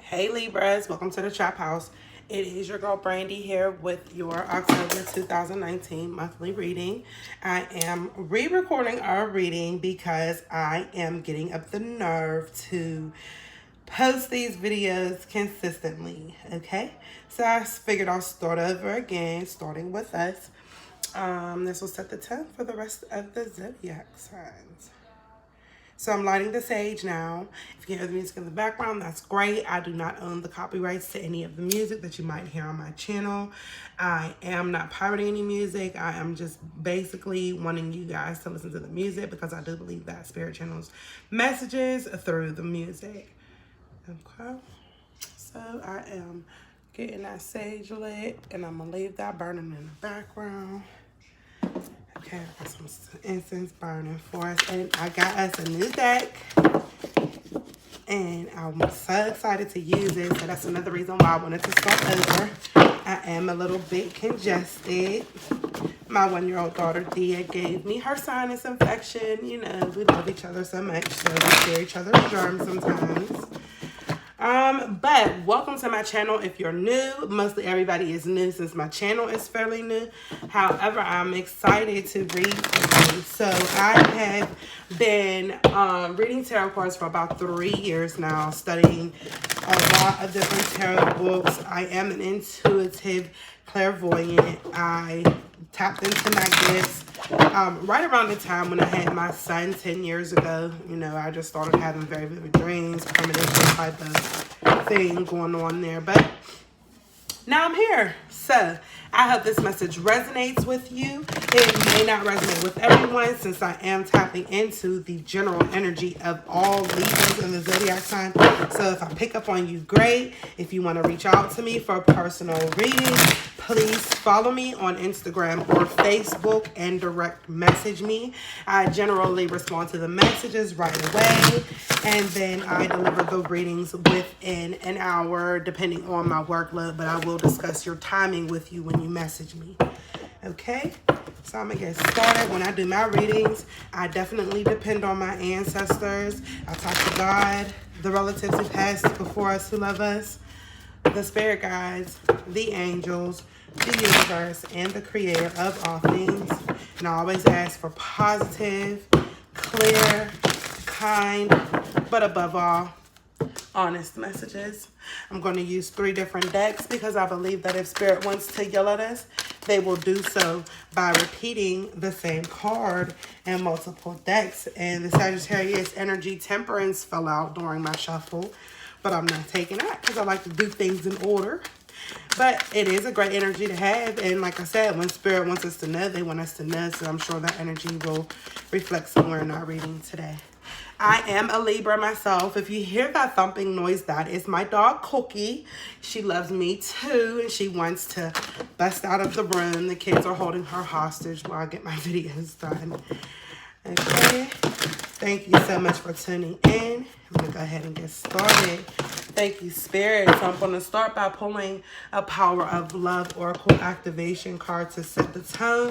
Hey Libras, welcome to the Trap House. It is your girl Brandy here with your October 2019 monthly reading. I am re-recording our reading because I am getting up the nerve to post these videos consistently, okay? So I figured I'll start over again, starting with us. This will set the tone for the rest of the zodiac signs. So I'm lighting the sage now. If you hear the music in the background, that's great. I do not own the copyrights to any of the music that you might hear on my channel. I am not pirating any music. I am just basically wanting you guys to listen to the music because I do believe that Spirit channels messages through the music. Okay. So I am getting that sage lit and I'm going to leave that burning in the background. Okay, I got some incense burning for us. And I got us a new deck. And I'm so excited to use it. So that's another reason why I wanted to start over. I am a little bit congested. My 1-year-old daughter, Dia, gave me her sinus infection. You know, we love each other so much. So we share each other's germs sometimes. But welcome to my channel. If you're new, mostly everybody is new since my channel is fairly new. However, I'm excited to read for you. So I have been reading tarot cards for about 3 years now, studying a lot of different tarot books. I am an intuitive clairvoyant. I tapped into my gifts right around the time when I had my son 10 years ago. You know, I just started having very vivid dreams, premonition type of thing going on there. But now I'm here. So I hope this message resonates with you. It may not resonate with everyone since I am tapping into the general energy of all Libras in the zodiac sign. So if I pick up on you, great. If you want to reach out to me for a personal reading, please follow me on Instagram or Facebook and direct message me. I generally respond to the messages right away, and then I deliver the readings within an hour depending on my workload, but I will discuss your timing with you when you message me. Okay, so I'm gonna get started. When I do my readings, I definitely depend on my ancestors. I talk to God, the relatives who passed before us who love us, the spirit guides, the angels, the universe, and the creator of all things. And I always ask for positive, clear, kind, but above all, honest messages. I'm going to use 3 different decks because I believe that if Spirit wants to yell at us, they will do so by repeating the same card in multiple decks. And the Sagittarius energy Temperance fell out during my shuffle, but I'm not taking that because I like to do things in order. But it is a great energy to have. And like I said, when Spirit wants us to know, they want us to know. So I'm sure that energy will reflect somewhere in our reading today. I am a Libra myself. If you hear that thumping noise, that is my dog Cookie. She loves me too, and she wants to bust out of the room. The kids are holding her hostage while I get my videos done. Okay. Thank you so much for tuning in. I'm going to go ahead and get started. Thank you, Spirit. So I'm going to start by pulling a Power of Love Oracle activation card to set the tone.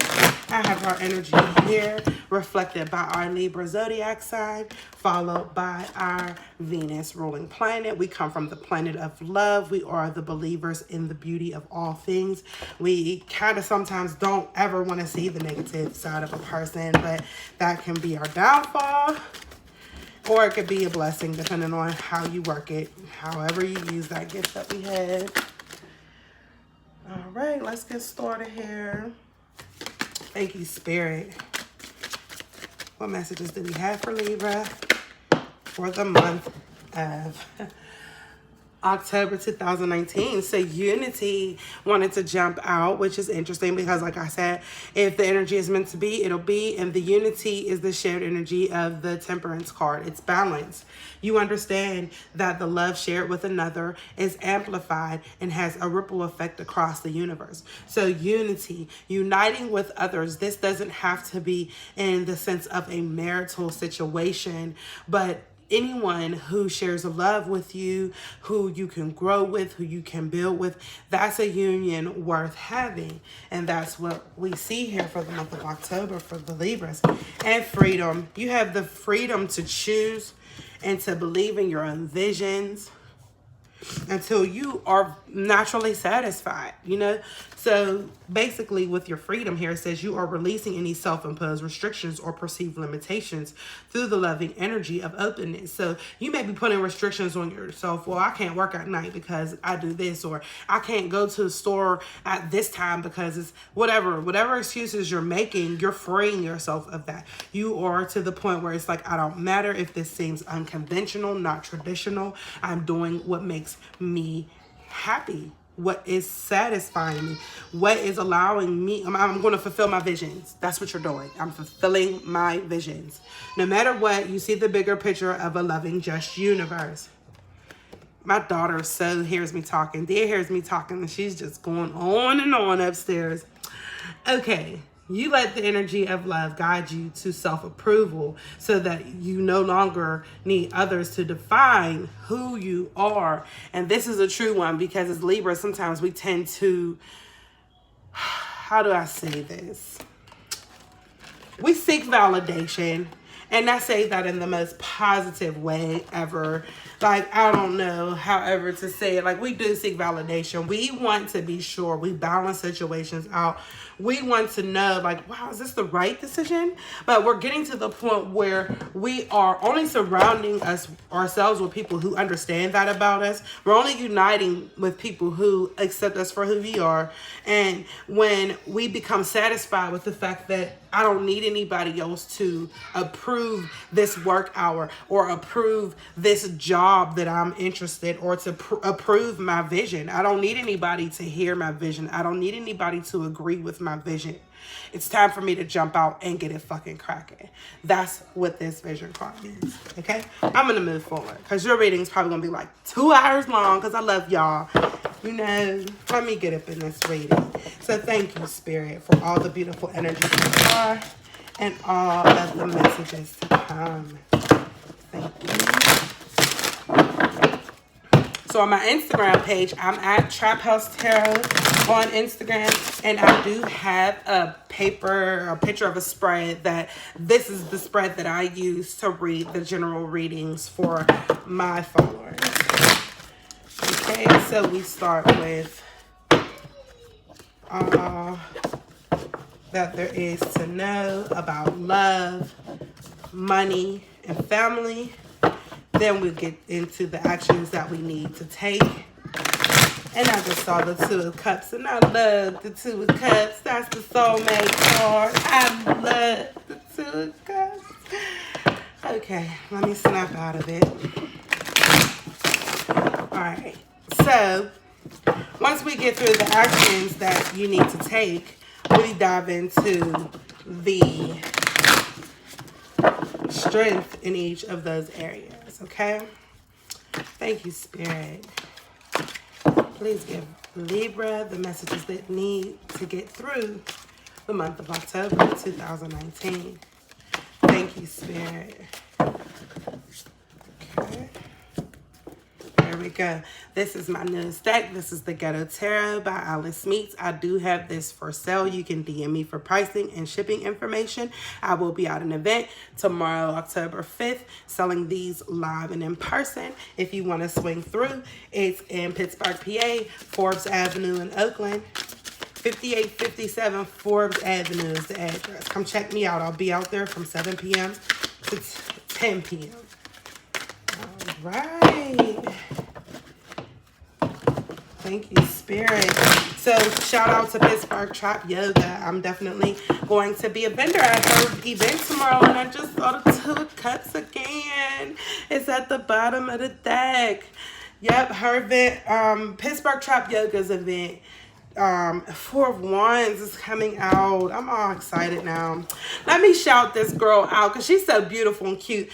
I have our energy here reflected by our Libra zodiac sign, followed by our Venus ruling planet. We come from the planet of love. We are the believers in the beauty of all things. We kind of sometimes don't ever want to see the negative side of a person, but that can be our downfall. Or it could be a blessing depending on how you work it, however you use that gift that we had. All right, let's get started here. Thank you, Spirit. What messages do we have for Libra for the month of October 2019? So Unity wanted to jump out, which is interesting because like I said, if the energy is meant to be, it'll be. And the Unity is the shared energy of the Temperance card. It's balance. You understand that the love shared with another is amplified and has a ripple effect across the universe. So unity, uniting with others. This doesn't have to be in the sense of a marital situation, but anyone who shares a love with you, who you can grow with, who you can build with, that's a union worth having. And that's what we see here for the month of October for the Libras. And freedom. You have the freedom to choose and to believe in your own visions. until you are naturally satisfied, you know? So basically with your freedom here, it says you are releasing any self-imposed restrictions or perceived limitations through the loving energy of openness. So you may be putting restrictions on yourself. Well, I can't work at night because I do this, or I can't go to the store at this time because it's whatever excuses you're making, you're freeing yourself of that. You are to the point where it's like, I don't matter if this seems unconventional, not traditional. I'm doing what makes me happy, what is satisfying me, what is allowing me. I'm going to fulfill my visions. That's what you're doing. I'm fulfilling my visions. No matter what, you see the bigger picture of a loving, just universe. My daughter hears me talking. Dear hears me talking, and she's just going on and on upstairs. Okay. You let the energy of love guide you to self-approval so that you no longer need others to define who you are. And this is a true one, because as Libra, sometimes we tend to, how do I say this? We seek validation. And I say that in the most positive way ever. Like, I don't know however to say it. Like, we do seek validation. We want to be sure we balance situations out. We want to know, like, wow, is this the right decision? But we're getting to the point where we are only surrounding ourselves with people who understand that about us. We're only uniting with people who accept us for who we are. And when we become satisfied with the fact that I don't need anybody else to approve this work hour or approve this job that I'm interested, or to approve my vision. I don't need anybody to hear my vision. I don't need anybody to agree with my vision. It's time for me to jump out and get it fucking cracking. That's what this vision card means. Okay? I'm going to move forward because your reading is probably going to be like 2 hours long because I love y'all. You know, let me get up in this reading. So thank you, Spirit, for all the beautiful energy so far and all of the messages to come. Thank you. So on my Instagram page, I'm at Trap House Tarot on Instagram, and I do have a picture of a spread that this is the spread that I use to read the general readings for my followers. Okay, so we start with that there is to know about love, money, and family. Then we'll get into the actions that we need to take. And I just saw the Two of Cups, and I love the Two of Cups. That's the soulmate card. I love the Two of Cups. Okay, let me snap out of it. All right, so once we get through the actions that you need to take, we dive into the strength in each of those areas. Okay, thank you, Spirit. Please give Libra the messages they need to get through the month of October 2019. Thank you, Spirit. Okay, there we go. This is my newest deck. This is the Ghetto Tarot by Alice Meets. I do have this for sale. You can DM me for pricing and shipping information. I will be at an event tomorrow, October 5th, selling these live and in person. If you want to swing through, it's in Pittsburgh, PA, Forbes Avenue in Oakland. 5857 Forbes Avenue is the address. Come check me out. I'll be out there from 7 p.m. to 10 p.m. All right. Thank you, Spirit. So shout out to Pittsburgh Trap Yoga. I'm definitely going to be a vendor at her event tomorrow. And I just saw the Two of Cups again. It's at the bottom of the deck. Yep, her event, Pittsburgh Trap Yoga's event. Four of Wands is coming out. I'm all excited now. Let me shout this girl out because she's so beautiful and cute.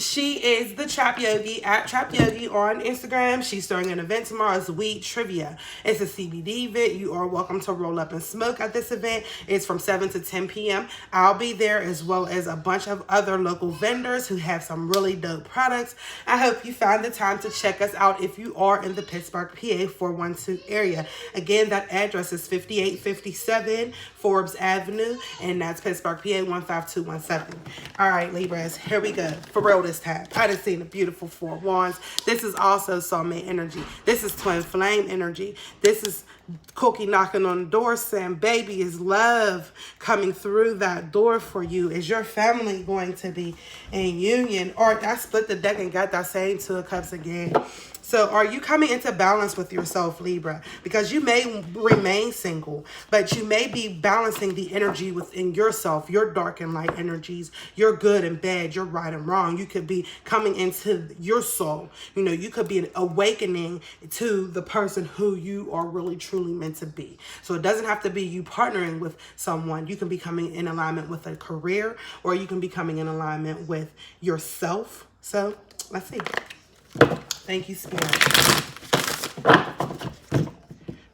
She is the Trap Yogi at Trap Yogi on Instagram. She's throwing an event tomorrow. It's Weed Trivia. It's a CBD event. You are welcome to roll up and smoke at this event. It's from 7 to 10 p.m. I'll be there, as well as a bunch of other local vendors who have some really dope products. I hope you find the time to check us out if you are in the Pittsburgh, PA 412 area. Again, that That address is 5857 Forbes Avenue, and that's Pittsburgh, PA 15217. All right, Libras, here we go. For real this time. I done seen a beautiful 4 wands. This is also soulmate energy. This is twin flame energy. This is Cookie knocking on the door saying, baby, is love coming through that door for you? Is your family going to be in union? Or I split the deck and got that same 2 of Cups again. So are you coming into balance with yourself, Libra? Because you may remain single, but you may be balancing the energy within yourself, your dark and light energies, your good and bad, your right and wrong. You could be coming into your soul. You know, you could be an awakening to the person who you are really truly meant to be. So it doesn't have to be you partnering with someone. You can be coming in alignment with a career, or you can be coming in alignment with yourself. So let's see. Thank you, Spirit.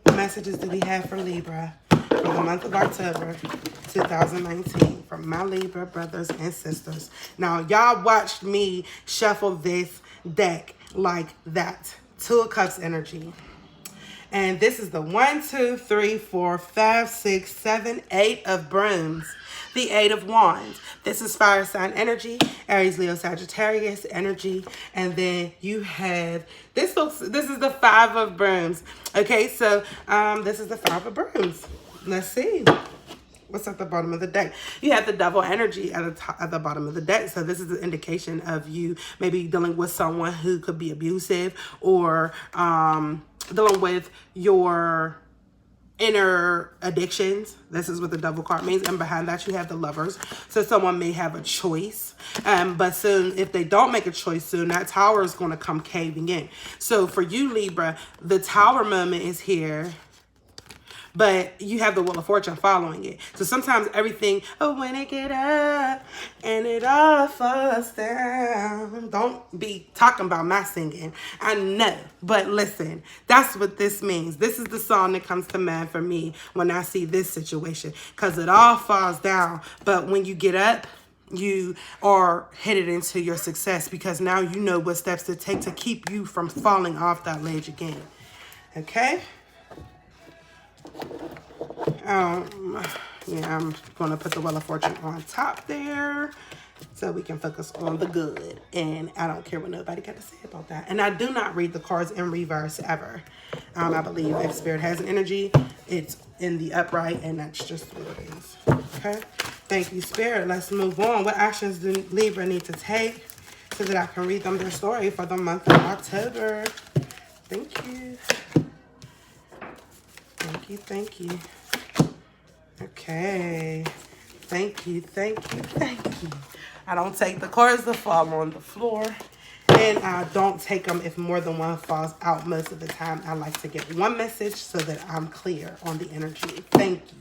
What messages do we have for Libra for the month of October 2019 from my Libra brothers and sisters? Now, y'all watched me shuffle this deck like that. 2 of Cups energy. And this is the 1, 2, 3, 4, 5, 6, 7, 8 of Brooms. The 8 of Wands. This is fire sign energy, Aries, Leo, Sagittarius energy. And then you have, this is the 5 of Brooms. Okay, so this is the 5 of Brooms. Let's see. What's at the bottom of the deck? You have the Devil energy at the bottom of the deck. So this is an indication of you maybe dealing with someone who could be abusive, or dealing with your inner addictions. This is what the Devil card means. And behind that you have the Lovers. So someone may have a choice, but soon, if they don't make a choice soon, that Tower is going to come caving in. So for you, Libra, the Tower moment is here, but you have the Wheel of Fortune following it. So sometimes everything, oh, when it get up and it all falls down. Don't be talking about my singing. I know, but listen, that's what this means. This is the song that comes to mind for me when I see this situation, because it all falls down. But when you get up, you are headed into your success, because now you know what steps to take to keep you from falling off that ledge again. Okay? Yeah, I'm going to put the Wheel of Fortune on top there so we can focus on the good. And I don't care what nobody got to say about that. And I do not read the cards in reverse ever. I believe if Spirit has an energy, it's in the upright, and that's just what it is. Okay? Thank you, Spirit. Let's move on. What actions do Libra need to take so that I can read them their story for the month of October? Thank you. Thank you, thank you. Okay. Thank you, thank you, thank you. I don't take the cards that fall on the floor. And I don't take them if more than one falls out most of the time. I like to get one message so that I'm clear on the energy. Thank you.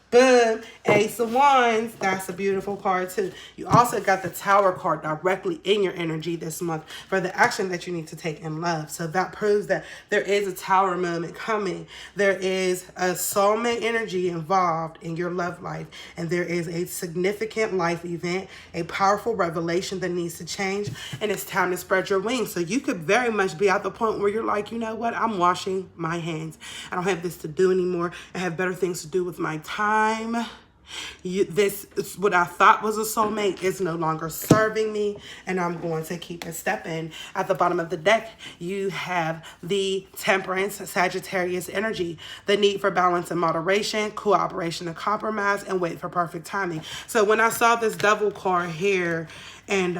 Boom. Ace of Wands. That's a beautiful card too. You also got the Tower card directly in your energy this month for the action that you need to take in love. So that proves that there is a Tower moment coming. There is a soulmate energy involved in your love life. And there is a significant life event, a powerful revelation that needs to change. And it's time to spread your wings. So you could very much be at the point where you're like, you know what? I'm washing my hands. I don't have this to do anymore. I have better things to do with my time. This is what I thought was a soulmate is no longer serving me, and I'm going to keep it stepping. At the bottom of the deck, you have the Temperance, Sagittarius energy, the need for balance and moderation, cooperation and compromise, and wait for perfect timing. So when I saw this Devil card here, and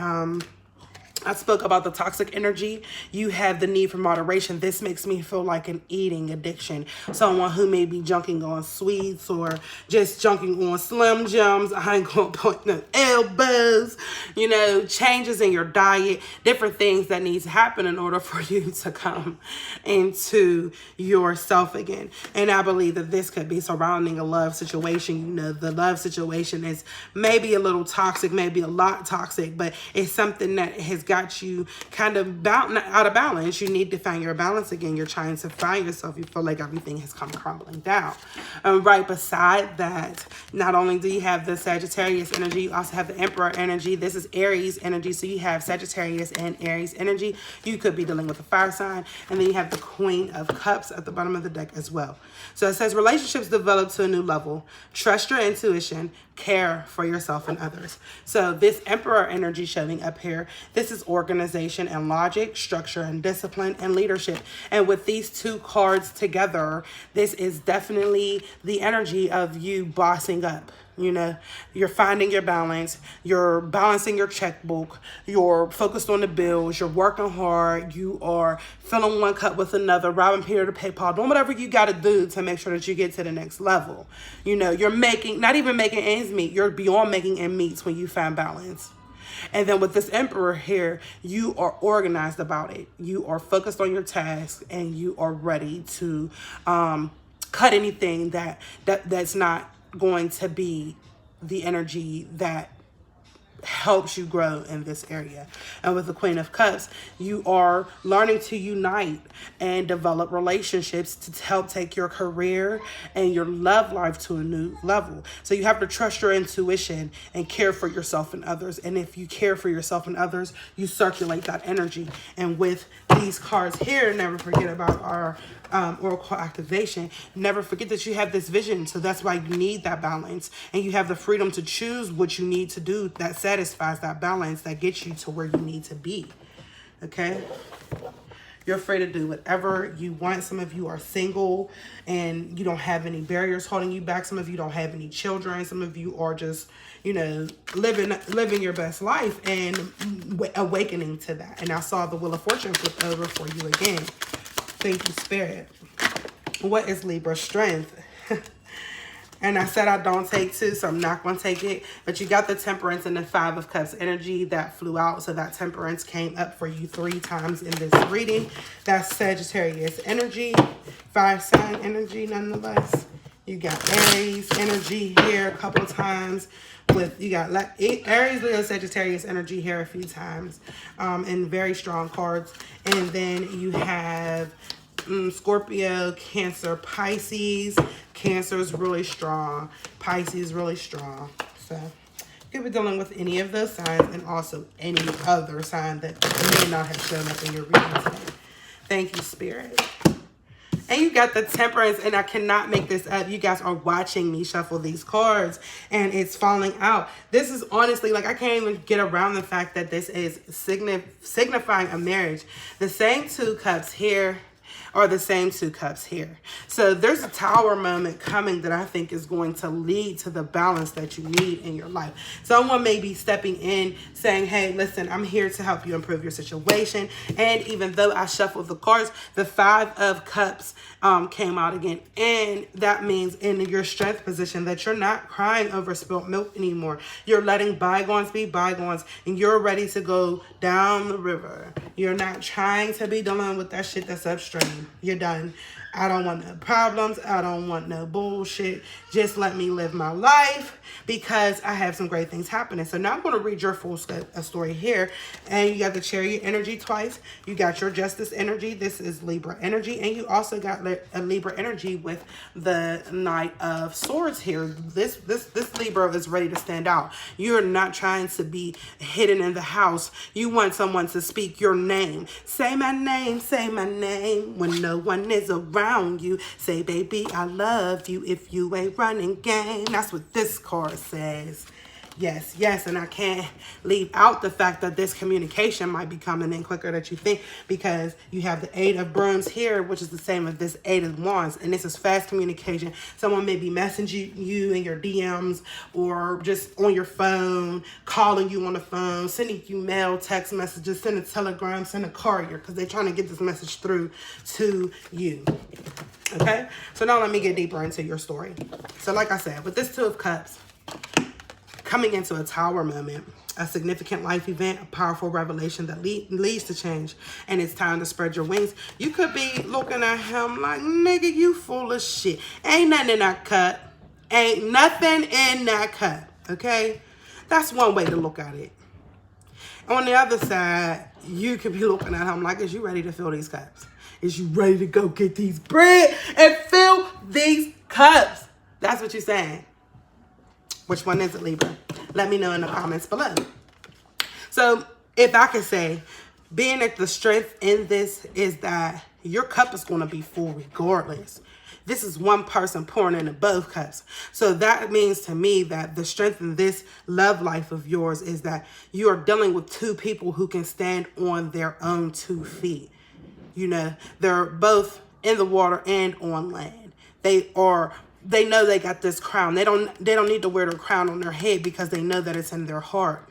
I spoke about the toxic energy. You have the need for moderation. This makes me feel like an eating addiction. Someone who may be junking on sweets or just junking on Slim Jims. I ain't gonna point no elbows. You know, changes in your diet, different things that need to happen in order for you to come into yourself again. And I believe that this could be surrounding a love situation. You know, the love situation is maybe a little toxic, maybe a lot toxic, but it's something that has got got you kind of out of balance. You need to find your balance again. You're trying to find yourself. You feel like everything has come crumbling down. Right beside that, not only do you have the Sagittarius energy, you also have the Emperor energy. This is Aries energy. So you have Sagittarius and Aries energy. You could be dealing with a fire sign. And then you have the Queen of Cups at the bottom of the deck as well. So it says relationships develop to a new level. Trust your intuition. Care for yourself and others. So this Emperor energy showing up here, this is organization and logic, structure and discipline and leadership. And with these two cards together, this is definitely the energy of you bossing up. You know, you're finding your balance, you're balancing your checkbook, you're focused on the bills, you're working hard, you are filling one cup with another, robbing Peter to pay Paul, doing whatever you got to do to make sure that you get to the next level. You know, you're not even making ends meet, you're beyond making ends meet when you find balance. And then with this Emperor here, you are organized about it. You are focused on your tasks and you are ready to cut anything that's not going to be the energy that helps you grow in this area. And with the Queen of Cups, you are learning to unite and develop relationships to help take your career and your love life to a new level. So you have to trust your intuition and care for yourself and others. And if you care for yourself and others, you circulate that energy. And with these cards here, never forget about our oracle activation. Never forget that you have this vision. So that's why you need that balance. And you have the freedom to choose what you need to do that satisfies that balance, that gets you to where you need to be. Okay? You're free to do whatever you want. Some of you are single and you don't have any barriers holding you back. Some of you don't have any children. Some of you are just, you know, living your best life and awakening to that. And I saw the Wheel of Fortune flip over for you again. Thank you, Spirit. What is Libra strength? And I said I don't take two, so I'm not going to take it. But you got the Temperance and the Five of Cups energy that flew out. So that Temperance came up for you 3 times in this reading. That's Sagittarius energy, fire sign energy nonetheless. You got Aries energy here a couple times. You got Aries, Leo, Sagittarius energy here a few times. And very strong cards. And then you have Scorpio, Cancer, Pisces. Cancer is really strong. Pisces really strong. So you could be dealing with any of those signs and also any other sign that may not have shown up in your reading today. Thank you, Spirit. And you got the Temperance, and I cannot make this up. You guys are watching me shuffle these cards, and it's falling out. This is honestly, like, I can't even get around the fact that this is signifying a marriage. The same 2 cups here are the same 2 cups here. So there's a Tower moment coming that I think is going to lead to the balance that you need in your life. Someone may be stepping in saying, hey, listen, I'm here to help you improve your situation. And even though I shuffled the cards, the 5 of Cups came out again. And that means in your strength position that you're not crying over spilt milk anymore. You're letting bygones be bygones, and you're ready to go down the river. You're not trying to be dealing with that shit that's upstream. You're done. I don't want no problems. I don't want no bullshit. Just let me live my life because I have some great things happening. So now I'm going to read your full story here. And you got the Chariot energy twice. You got your Justice energy. This is Libra energy. And you also got a Libra energy with the Knight of Swords here. This Libra is ready to stand out. You're not trying to be hidden in the house. You want someone to speak your name. Say my name when no one is around you. Say, baby, I love you if you ain't running game. That's what this card says. Yes, yes, and I can't leave out the fact that this communication might be coming in quicker than you think, because you have the 8 of Brooms here, which is the same as this 8 of Wands, and this is fast communication. Someone may be messaging you in your DMs or just on your phone, calling you on the phone, sending you mail, text messages, send a telegram, send a courier, because they're trying to get this message through to you. Okay, so now let me get deeper into your story. So like I said, with this 2 of Cups, coming into a Tower moment, a significant life event, a powerful revelation that leads to change, and it's time to spread your wings. You could be looking at him like, nigga, you full of shit. Ain't nothing in that cup. Ain't nothing in that cup, okay? That's one way to look at it. On the other side, you could be looking at him like, is you ready to fill these cups? Is you ready to go get these bread and fill these cups? That's what you're saying. Which one is it, Libra? Let me know in the comments below. So if I could say, being that the strength in this is that your cup is going to be full regardless. This is one person pouring into both cups. So that means to me that the strength in this love life of yours is that you are dealing with two people who can stand on their own 2 feet. You know, they're both in the water and on land. They know they got this crown. They don't need to wear their crown on their head because they know that it's in their heart.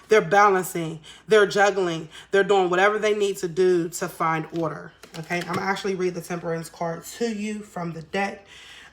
They're balancing, they're juggling, they're doing whatever they need to do to find order. Okay, I'm gonna actually read the Temperance card to you from the deck.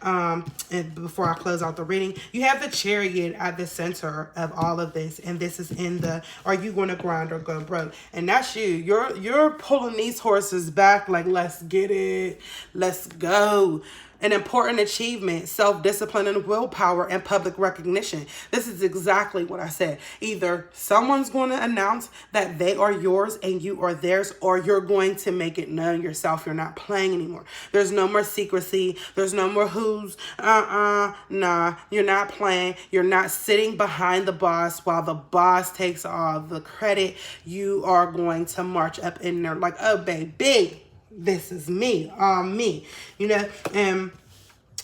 And before I close out the reading, you have the Chariot at the center of all of this, and this is in the are you going to grind or go broke? And that's you. You're pulling these horses back like, let's get it, let's go. An important achievement, self-discipline and willpower and public recognition. This is exactly what I said. Either someone's going to announce that they are yours and you are theirs, or you're going to make it known yourself. You're not playing anymore. There's no more secrecy. There's no more who's, nah, you're not playing. You're not sitting behind the boss while the boss takes all the credit. You are going to march up in there like, oh, baby, this is me, me, you know. And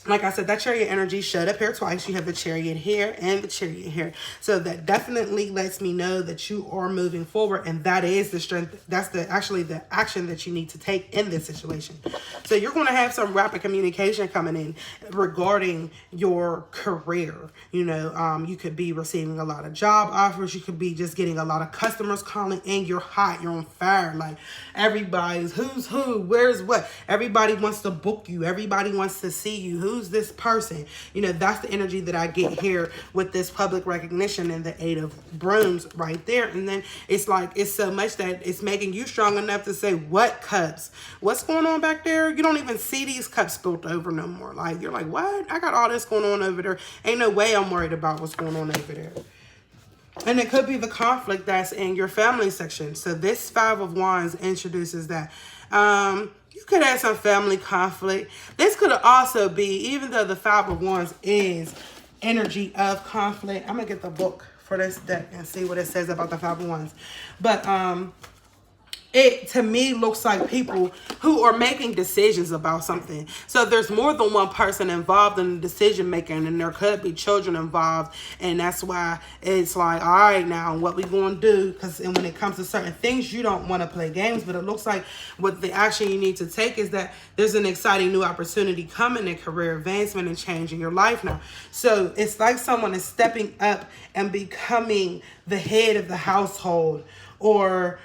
like I said, that Chariot energy showed up here twice. You have the Chariot here and the Chariot here. So that definitely lets me know that you are moving forward, and that is the strength. That's actually the action that you need to take in this situation. So you're going to have some rapid communication coming in regarding your career. You know, you could be receiving a lot of job offers. You could be just getting a lot of customers calling, and you're hot. You're on fire. Like, everybody's who's who, where's what. Everybody wants to book you. Everybody wants to see you. Who's this person? You know, that's the energy that I get here with this public recognition and the 8 of Brooms right there. And then it's like, it's so much that it's making you strong enough to say, what cups? What's going on back there? You don't even see these cups spilled over no more. Like, you're like, what? I got all this going on over there. Ain't no way I'm worried about what's going on over there. And it could be the conflict that's in your family section. So this 5 of Wands introduces that. You could have some family conflict. This could also be, even though the 5 of Wands is energy of conflict. I'm going to get the book for this deck and see what it says about the 5 of Wands. But it, to me, looks like people who are making decisions about something. So there's more than one person involved in the decision making, and there could be children involved. And that's why it's like, all right, now what we going to do? Because when it comes to certain things, you don't want to play games. But it looks like what the action you need to take is that there's an exciting new opportunity coming in career advancement and change in your life now. So it's like someone is stepping up and becoming the head of the household, or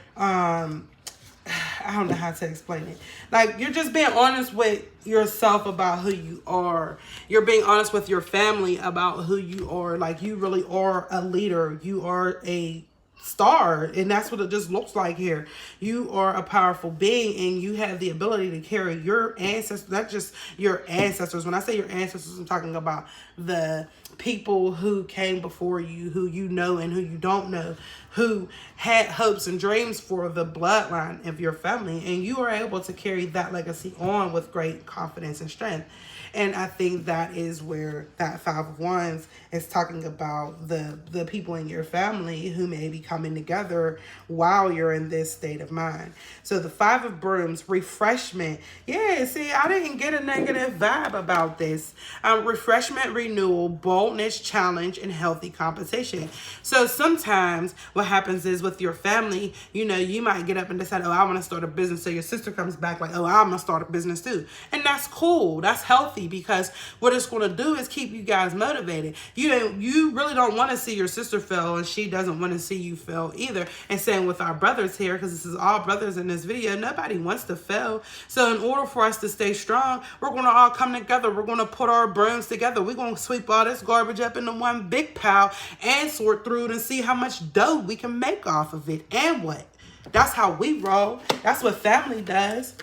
I don't know how to explain it. Like, you're just being honest with yourself about who you are. You're being honest with your family about who you are. Like, you really are a leader. You are a star, and that's what it just looks like here. You are a powerful being, and you have the ability to carry your ancestors, not just your ancestors. When I say your ancestors, I'm talking about the people who came before you, who you know and who you don't know, who had hopes and dreams for the bloodline of your family, and you are able to carry that legacy on with great confidence and strength. And I think that is where that 5 of Wands is talking about the people in your family who may be coming together while you're in this state of mind. So the 5 of Brooms, refreshment. Yeah, see, I didn't get a negative vibe about this. Refreshment, renewal, boldness, challenge, and healthy competition. So sometimes what happens is with your family, you know, you might get up and decide, oh, I want to start a business. So your sister comes back like, oh, I'm going to start a business too. And that's cool. That's healthy, because what it's going to do is keep you guys motivated. You really don't want to see your sister fail, and she doesn't want to see you fail either. And same with our brothers here, because this is all brothers in this video. Nobody wants to fail. So in order for us to stay strong, we're going to all come together. We're going to put our brooms together. We're going to sweep all this garbage up into one big pile and sort through it and see how much dough we can make off of it. And what? That's how we roll. That's what family does,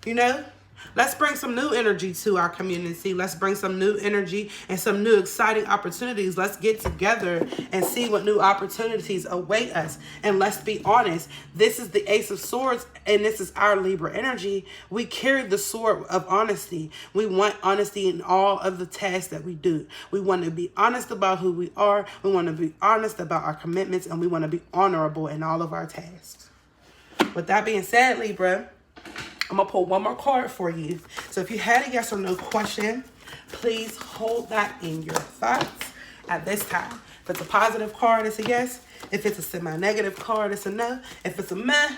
you know? Let's bring some new energy to our community. Let's bring some new energy and some new exciting opportunities. Let's get together and see what new opportunities await us. And let's be honest, this is the Ace of Swords and this is our Libra energy. We carry the sword of honesty. We want honesty in all of the tasks that we do. We want to be honest about who we are. We want to be honest about our commitments, and we want to be honorable in all of our tasks. With that being said, Libra, I'm going to pull one more card for you. So if you had a yes or no question, please hold that in your thoughts at this time. If it's a positive card, it's a yes. If it's a semi-negative card, it's a no. If it's a meh,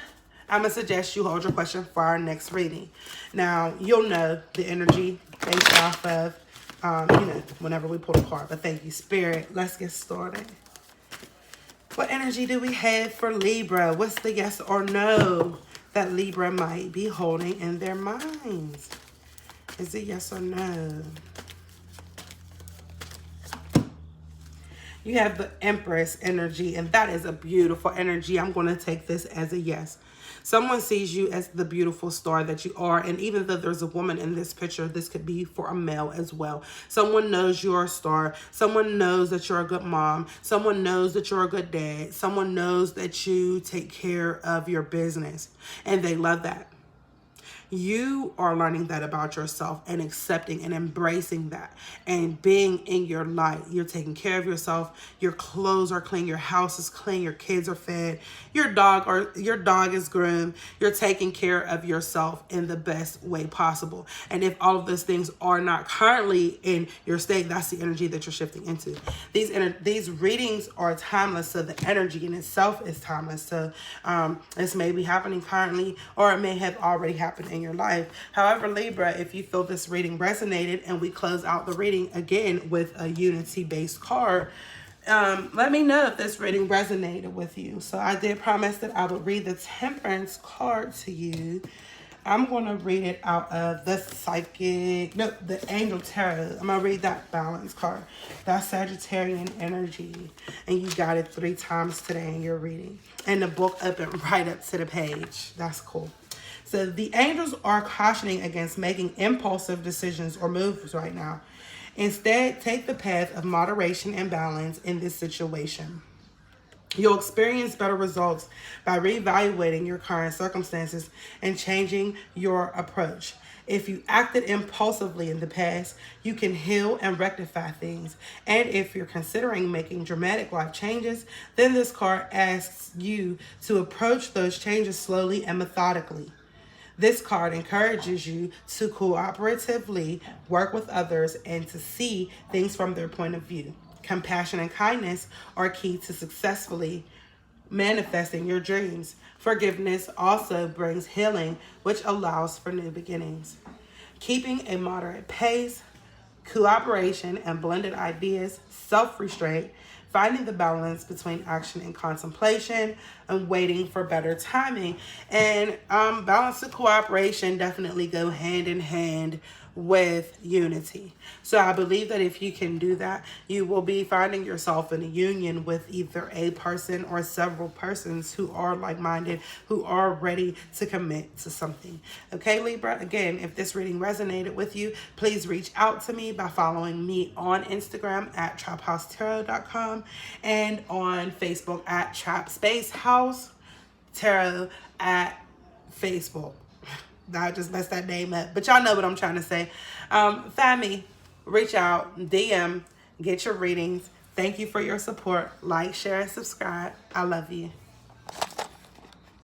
I'm going to suggest you hold your question for our next reading. Now, you'll know the energy based off of, whenever we pull a card. But thank you, Spirit. Let's get started. What energy do we have for Libra? What's the yes or no that Libra might be holding in their minds? Is it yes or no? You have the Empress energy, and that is a beautiful energy. I'm going to take this as a yes. Someone sees you as the beautiful star that you are, and even though there's a woman in this picture, this could be for a male as well. Someone knows you're a star. Someone knows that you're a good mom. Someone knows that you're a good dad. Someone knows that you take care of your business, and they love that. You are learning that about yourself and accepting and embracing that and being in your light. You're taking care of yourself. Your clothes are clean. Your house is clean. Your kids are fed. Your dog is groomed. You're taking care of yourself in the best way possible. And if all of those things are not currently in your state, that's the energy that you're shifting into. These readings are timeless, so the energy in itself is timeless. So this may be happening currently, or it may have already happened in your life. However, Libra, if you feel this reading resonated, and we close out the reading again with a unity-based card, let me know if this reading resonated with you. So I did promise that I would read the Temperance card to you. I'm going to read it out of the the Angel Tarot. I'm going to read that Balance card. That's Sagittarian energy. And you got it 3 times today in your reading. And the book opened right up to the page. That's cool. So the angels are cautioning against making impulsive decisions or moves right now. Instead, take the path of moderation and balance in this situation. You'll experience better results by reevaluating your current circumstances and changing your approach. If you acted impulsively in the past, you can heal and rectify things. And if you're considering making dramatic life changes, then this card asks you to approach those changes slowly and methodically. This card encourages you to cooperatively work with others and to see things from their point of view. Compassion and kindness are key to successfully manifesting your dreams. Forgiveness also brings healing, which allows for new beginnings. Keeping a moderate pace, cooperation and blended ideas, self-restraint, finding the balance between action and contemplation, and waiting for better timing. And balance and cooperation definitely go hand in hand with unity. So I believe that if you can do that, you will be finding yourself in a union with either a person or several persons who are like-minded, who are ready to commit to something. Okay, Libra, again, if this reading resonated with you, please reach out to me by following me on Instagram at traphousetarot.com and on Facebook at trapspacehouse tarot at Facebook. I just messed that name up, but y'all know what I'm trying to say. Find me, reach out, DM, get your readings. Thank you for your support. Like, share, and subscribe. I love you.